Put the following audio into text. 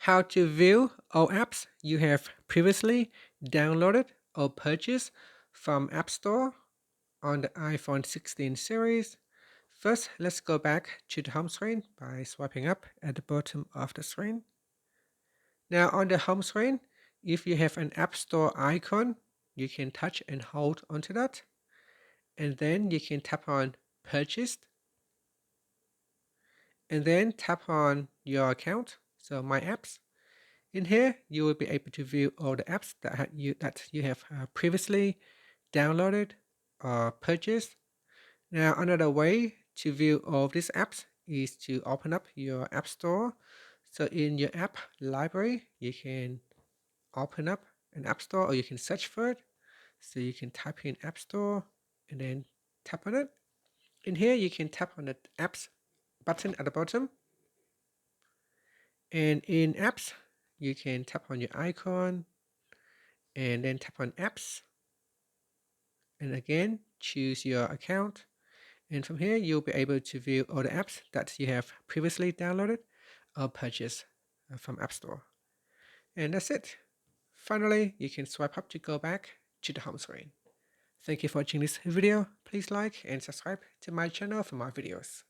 How to view all apps you have previously downloaded or purchased from App Store on the iPhone 16 series. First, let's go back to the home screen by swiping up at the bottom of the screen. Now on the home screen, if you have an App Store icon, you can touch and hold onto that. And then you can tap on Purchased. And then tap on your account, so My Apps. In here, you will be able to view all the apps that you have previously downloaded or purchased. Now, another way to view all of these apps is to open up your App Store. So in your app library, you can open up an App Store or you can search for it. So you can type in App Store and then tap on it. In here, you can tap on the apps button at the bottom. And in apps, you can tap on your icon and then tap on apps. And again, choose your account. And from here, you'll be able to view all the apps that you have previously downloaded or purchased from App Store. And that's it. Finally, you can swipe up to go back to the home screen. Thank you for watching this video. Please like and subscribe to my channel for more videos.